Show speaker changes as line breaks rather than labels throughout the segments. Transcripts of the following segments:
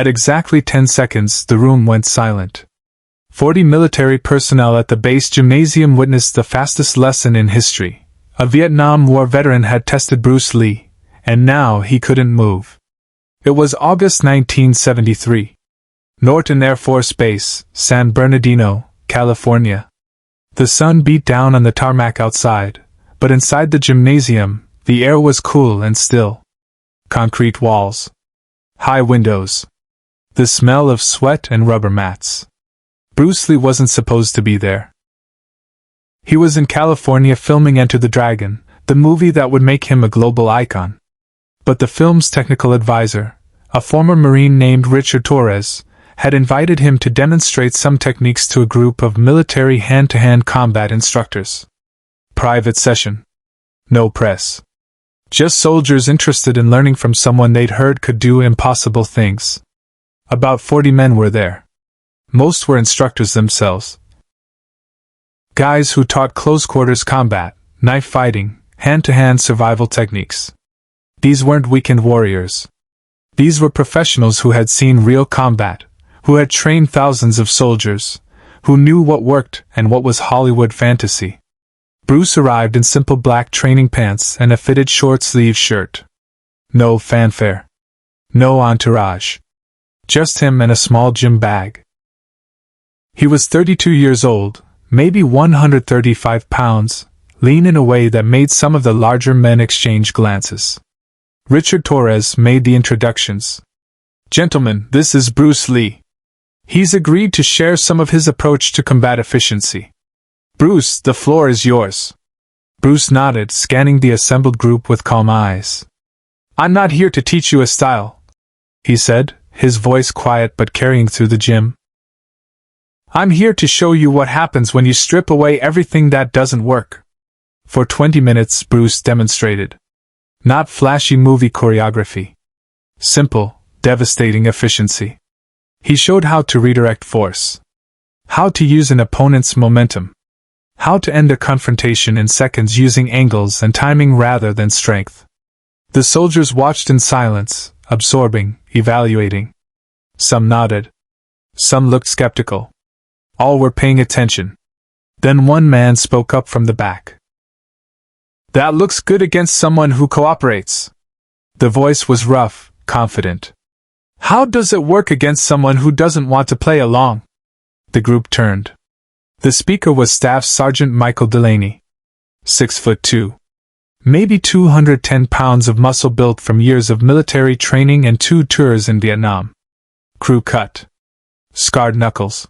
At exactly 10 seconds, the room went silent. 40 military personnel at the base gymnasium witnessed the fastest lesson in history. A Vietnam War veteran had tested Bruce Lee, and now he couldn't move. It was August 1973. Norton Air Force Base, San Bernardino, California. The sun beat down on the tarmac outside, but inside the gymnasium, the air was cool and still. Concrete walls. High windows. The smell of sweat and rubber mats. Bruce Lee wasn't supposed to be there. He was in California filming Enter the Dragon, the movie that would make him a global icon. But the film's technical advisor, a former Marine named Richard Torres, had invited him to demonstrate some techniques to a group of military hand-to-hand combat instructors. Private session. No press. Just soldiers interested in learning from someone they'd heard could do impossible things. About 40 men were there. Most were instructors themselves. Guys who taught close-quarters combat, knife fighting, hand-to-hand survival techniques. These weren't weekend warriors. These were professionals who had seen real combat, who had trained thousands of soldiers, who knew what worked and what was Hollywood fantasy. Bruce arrived in simple black training pants and a fitted short-sleeved shirt. No fanfare. No entourage. Just him and a small gym bag. He was 32 years old, maybe 135 pounds, lean in a way that made some of the larger men exchange glances. Richard Torres made the introductions. "Gentlemen, this is Bruce Lee. He's agreed to share some of his approach to combat efficiency. Bruce, the floor is yours." Bruce nodded, scanning the assembled group with calm eyes. "I'm not here to teach you a style," he said, his voice quiet but carrying through the gym. "I'm here to show you what happens when you strip away everything that doesn't work." For 20 minutes, Bruce demonstrated. Not flashy movie choreography. Simple, devastating efficiency. He showed how to redirect force. How to use an opponent's momentum. How to end a confrontation in seconds using angles and timing rather than strength. The soldiers watched in silence, absorbing, evaluating. Some nodded. Some looked skeptical. All were paying attention. Then one man spoke up from the back. "That looks good against someone who cooperates." The voice was rough, confident. "How does it work against someone who doesn't want to play along?" The group turned. The speaker was Staff Sergeant Michael Delaney. 6'2". Maybe 210 pounds of muscle built from years of military training and 2 tours in Vietnam. Crew cut. Scarred knuckles.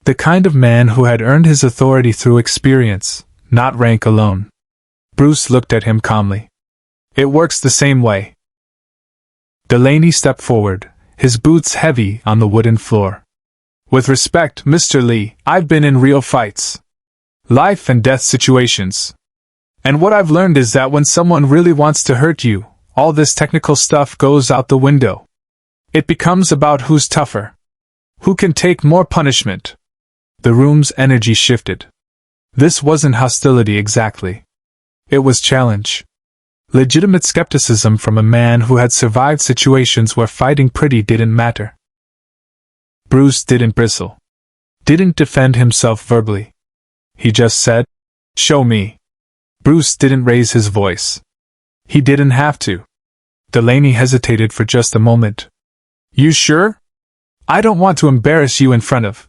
The kind of man who had earned his authority through experience, not rank alone. Bruce looked at him calmly. "It works the same way." Delaney stepped forward, his boots heavy on the wooden floor. "With respect, Mr. Lee, I've been in real fights. Life and death situations. And what I've learned is that when someone really wants to hurt you, all this technical stuff goes out the window. It becomes about who's tougher. Who can take more punishment." The room's energy shifted. This wasn't hostility exactly. It was challenge. Legitimate skepticism from a man who had survived situations where fighting pretty didn't matter. Bruce didn't bristle. Didn't defend himself verbally. He just said, "Show me." Bruce didn't raise his voice. He didn't have to. Delaney hesitated for just a moment. "You sure? I don't want to embarrass you in front of—"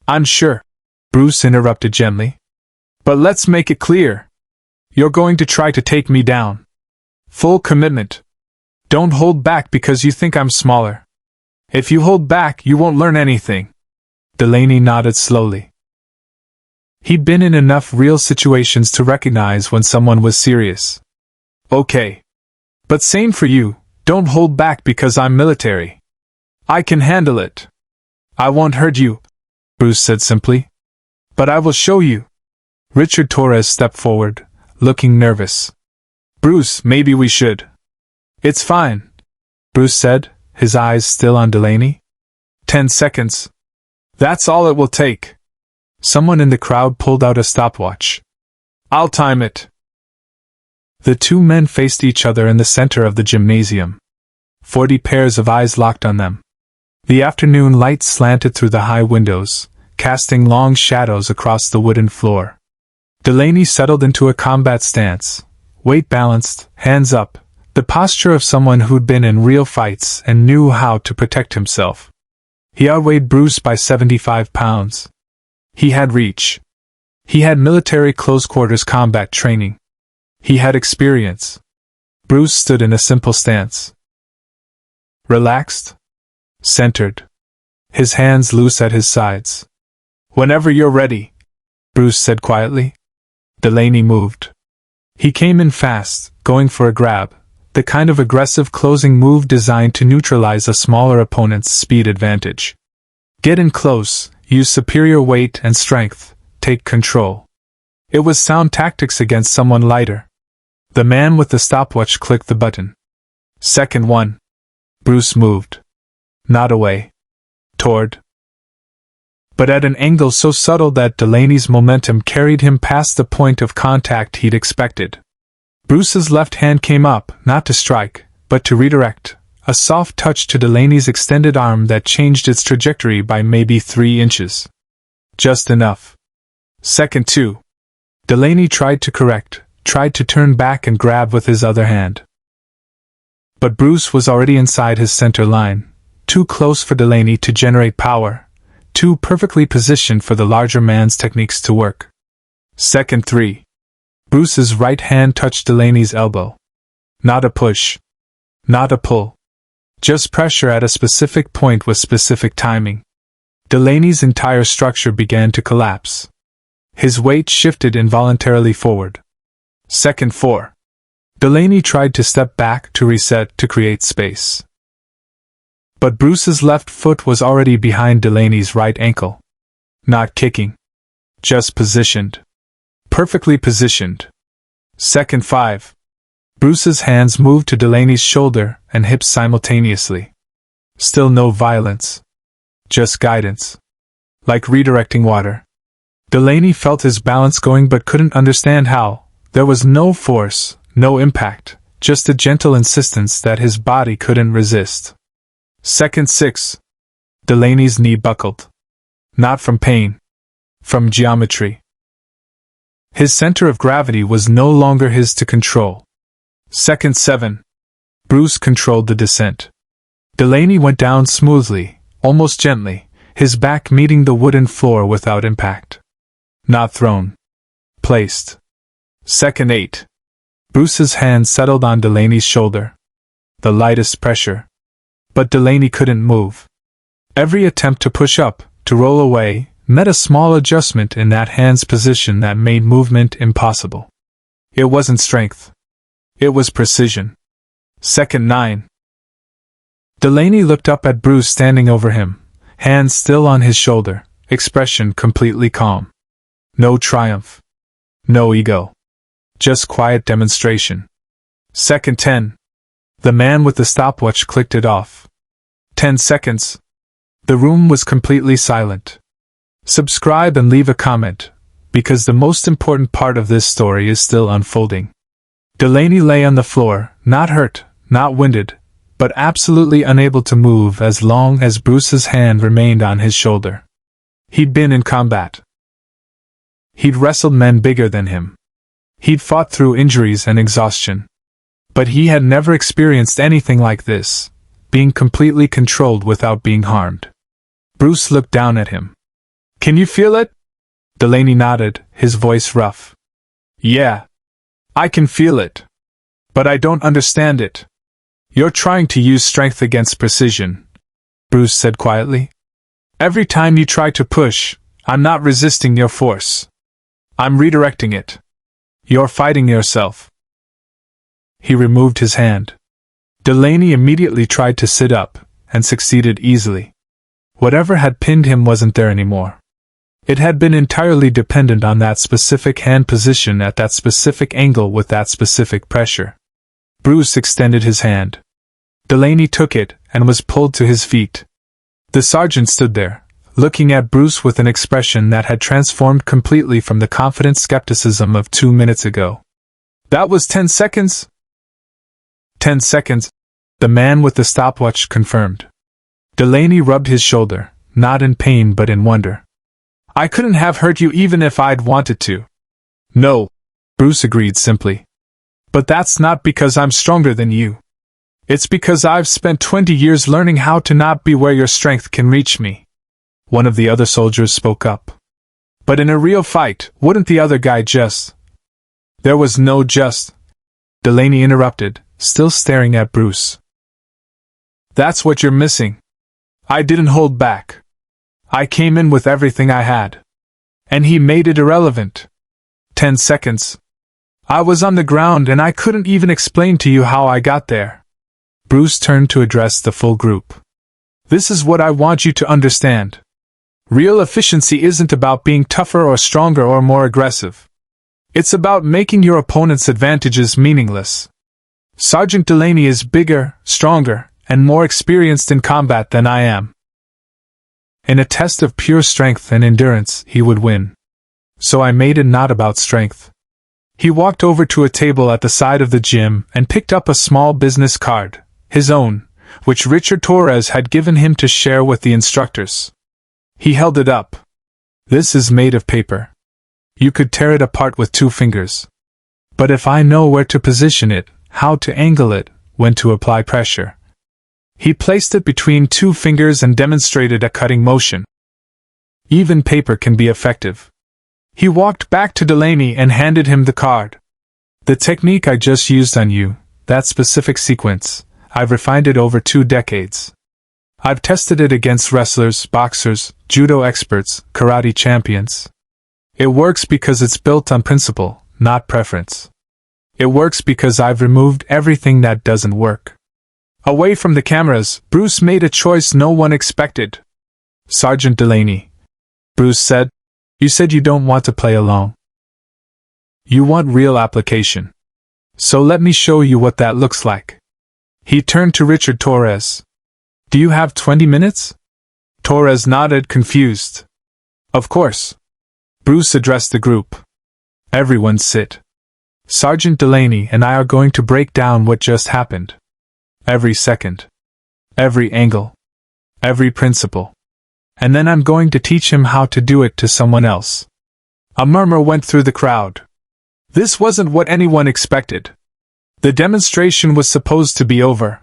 "I'm sure," Bruce interrupted gently. "But let's make it clear. You're going to try to take me down. Full commitment. Don't hold back because you think I'm smaller. If you hold back, you won't learn anything." Delaney nodded slowly. He'd been in enough real situations to recognize when someone was serious. "Okay. But same for you, don't hold back because I'm military. I can handle it. I won't hurt you," Bruce said simply. "But I will show you." Richard Torres stepped forward, looking nervous. "Bruce, maybe we should." "It's fine," Bruce said, his eyes still on Delaney. 10 seconds. That's all it will take. Someone in the crowd pulled out a stopwatch. "I'll time it." The two men faced each other in the center of the gymnasium. 40 pairs of eyes locked on them. The afternoon light slanted through the high windows, casting long shadows across the wooden floor. Delaney settled into a combat stance, weight balanced, hands up, the posture of someone who'd been in real fights and knew how to protect himself. He outweighed Bruce by 75 pounds. He had reach. He had military close-quarters combat training. He had experience. Bruce stood in a simple stance. Relaxed. Centered. His hands loose at his sides. "Whenever you're ready," Bruce said quietly. Delaney moved. He came in fast, going for a grab, the kind of aggressive closing move designed to neutralize a smaller opponent's speed advantage. Get in close, use superior weight and strength, take control. It was sound tactics against someone lighter. The man with the stopwatch clicked the button. Second one. Bruce moved. Not away. Toward. But at an angle so subtle that Delaney's momentum carried him past the point of contact he'd expected. Bruce's left hand came up, not to strike, but to redirect, a soft touch to Delaney's extended arm that changed its trajectory by maybe 3 inches. Just enough. Second two. Delaney tried to correct, tried to turn back and grab with his other hand. But Bruce was already inside his center line, too close for Delaney to generate power, too perfectly positioned for the larger man's techniques to work. Second three. Bruce's right hand touched Delaney's elbow. Not a push. Not a pull. Just pressure at a specific point with specific timing. Delaney's entire structure began to collapse. His weight shifted involuntarily forward. Second four. Delaney tried to step back, to reset, to create space. But Bruce's left foot was already behind Delaney's right ankle. Not kicking. Just positioned. Perfectly positioned. Second five. Bruce's hands moved to Delaney's shoulder and hips simultaneously. Still no violence. Just guidance. Like redirecting water. Delaney felt his balance going but couldn't understand how. There was no force, no impact, just a gentle insistence that his body couldn't resist. Second six. Delaney's knee buckled. Not from pain. From geometry. His center of gravity was no longer his to control. Second seven. Bruce controlled the descent. Delaney went down smoothly, almost gently, his back meeting the wooden floor without impact. Not thrown. Placed. Second eight. Bruce's hand settled on Delaney's shoulder. The lightest pressure. But Delaney couldn't move. Every attempt to push up, to roll away, met a small adjustment in that hand's position that made movement impossible. It wasn't strength. It was precision. Second nine. Delaney looked up at Bruce standing over him, hand still on his shoulder, expression completely calm. No triumph. No ego. Just quiet demonstration. Second 10. The man with the stopwatch clicked it off. 10 seconds. The room was completely silent. Subscribe and leave a comment, because the most important part of this story is still unfolding. Delaney lay on the floor, not hurt, not winded, but absolutely unable to move as long as Bruce's hand remained on his shoulder. He'd been in combat. He'd wrestled men bigger than him. He'd fought through injuries and exhaustion. But he had never experienced anything like this, being completely controlled without being harmed. Bruce looked down at him. "Can you feel it?" Delaney nodded, his voice rough. "Yeah. I can feel it. But I don't understand it. You're trying to use strength against precision," Bruce said quietly. "Every time you try to push, I'm not resisting your force. I'm redirecting it. You're fighting yourself." He removed his hand. Delaney immediately tried to sit up, and succeeded easily. Whatever had pinned him wasn't there anymore. It had been entirely dependent on that specific hand position at that specific angle with that specific pressure. Bruce extended his hand. Delaney took it, and was pulled to his feet. The sergeant stood there, looking at Bruce with an expression that had transformed completely from the confident skepticism of 2 minutes ago. "That was 10 seconds?" 10 seconds, the man with the stopwatch confirmed. Delaney rubbed his shoulder, not in pain but in wonder. I couldn't have hurt you even if I'd wanted to. No, Bruce agreed simply. But that's not because I'm stronger than you. It's because I've spent 20 years learning how to not be where your strength can reach me. One of the other soldiers spoke up. But in a real fight, wouldn't the other guy just... There was no just... Delaney interrupted, still staring at Bruce. That's what you're missing. I didn't hold back. I came in with everything I had. And he made it irrelevant. 10 seconds. I was on the ground and I couldn't even explain to you how I got there. Bruce turned to address the full group. This is what I want you to understand. Real efficiency isn't about being tougher or stronger or more aggressive. It's about making your opponent's advantages meaningless. Sergeant Delaney is bigger, stronger, and more experienced in combat than I am. In a test of pure strength and endurance, he would win. So I made it not about strength. He walked over to a table at the side of the gym and picked up a small business card, his own, which Richard Torres had given him to share with the instructors. He held it up. This is made of paper. You could tear it apart with 2 fingers. But if I know where to position it, how to angle it, when to apply pressure. He placed it between 2 fingers and demonstrated a cutting motion. Even paper can be effective. He walked back to Delaney and handed him the card. The technique I just used on you, that specific sequence, I've refined it over 2 decades. I've tested it against wrestlers, boxers, judo experts, karate champions. It works because it's built on principle, not preference. It works because I've removed everything that doesn't work. Away from the cameras, Bruce made a choice no one expected. Sergeant Delaney, Bruce said, you said you don't want to play along. You want real application. So let me show you what that looks like. He turned to Richard Torres. Do you have 20 minutes? Torres nodded, confused. Of course. Bruce addressed the group. Everyone sit. Sergeant Delaney and I are going to break down what just happened. Every second. Every angle. Every principle. And then I'm going to teach him how to do it to someone else. A murmur went through the crowd. This wasn't what anyone expected. The demonstration was supposed to be over.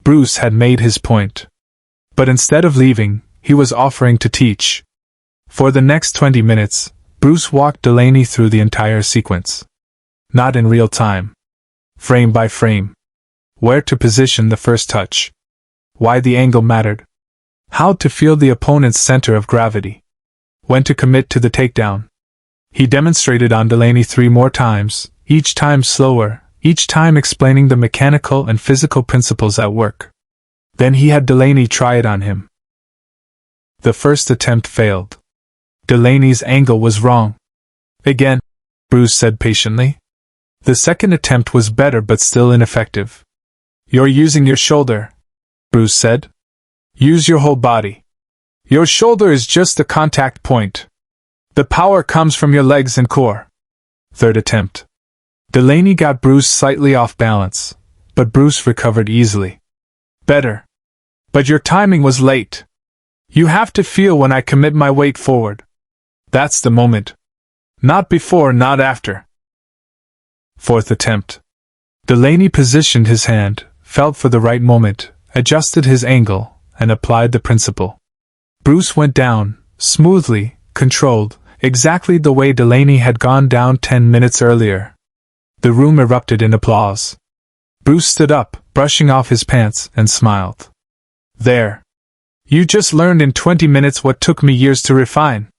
Bruce had made his point. But instead of leaving, he was offering to teach. For the next 20 minutes, Bruce walked Delaney through the entire sequence. Not in real time. Frame by frame. Where to position the first touch. Why the angle mattered. How to feel the opponent's center of gravity. When to commit to the takedown. He demonstrated on Delaney 3 more times, each time slower, each time explaining the mechanical and physical principles at work. Then he had Delaney try it on him. The first attempt failed. Delaney's angle was wrong. Again, Bruce said patiently. The second attempt was better but still ineffective. You're using your shoulder, Bruce said. Use your whole body. Your shoulder is just the contact point. The power comes from your legs and core. Third attempt. Delaney got Bruce slightly off balance, but Bruce recovered easily. Better. But your timing was late. You have to feel when I commit my weight forward. That's the moment. Not before, not after. Fourth attempt. Delaney positioned his hand, felt for the right moment, adjusted his angle, and applied the principle. Bruce went down, smoothly, controlled, exactly the way Delaney had gone down 10 minutes earlier. The room erupted in applause. Bruce stood up, brushing off his pants, and smiled. There. You just learned in 20 minutes what took me years to refine.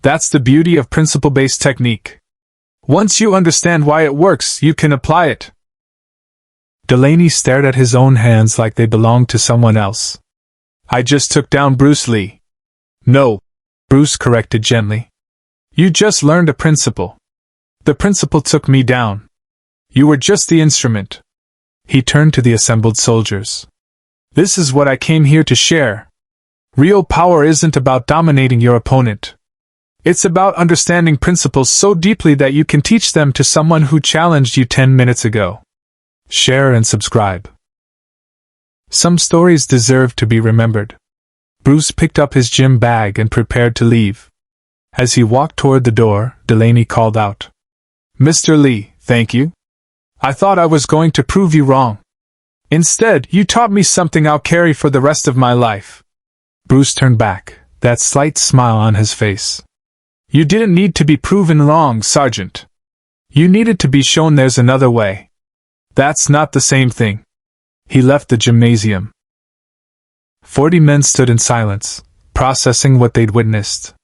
That's the beauty of principle-based technique. Once you understand why it works, you can apply it. Delaney stared at his own hands like they belonged to someone else. I just took down Bruce Lee. No, Bruce corrected gently. You just learned a principle. The principle took me down. You were just the instrument. He turned to the assembled soldiers. This is what I came here to share. Real power isn't about dominating your opponent. It's about understanding principles so deeply that you can teach them to someone who challenged you 10 minutes ago. Share and subscribe. Some stories deserve to be remembered. Bruce picked up his gym bag and prepared to leave. As he walked toward the door, Delaney called out, "Mr. Lee, thank you. I thought I was going to prove you wrong. Instead, you taught me something I'll carry for the rest of my life." Bruce turned back, that slight smile on his face. "You didn't need to be proven wrong, Sergeant. You needed to be shown there's another way. That's not the same thing." He left the gymnasium. 40 men stood in silence, processing what they'd witnessed.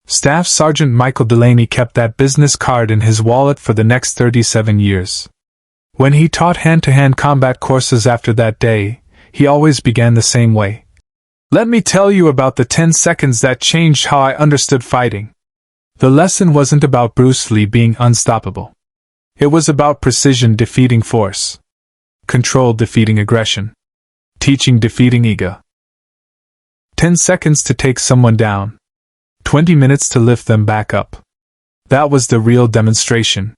Staff Sergeant Michael Delaney kept that business card in his wallet for the next 37 years. When he taught hand-to-hand combat courses after that day, he always began the same way. "Let me tell you about the 10 seconds that changed how I understood fighting." The lesson wasn't about Bruce Lee being unstoppable. It was about precision defeating force, control defeating aggression, teaching defeating ego. 10 seconds to take someone down, 20 minutes to lift them back up. That was the real demonstration.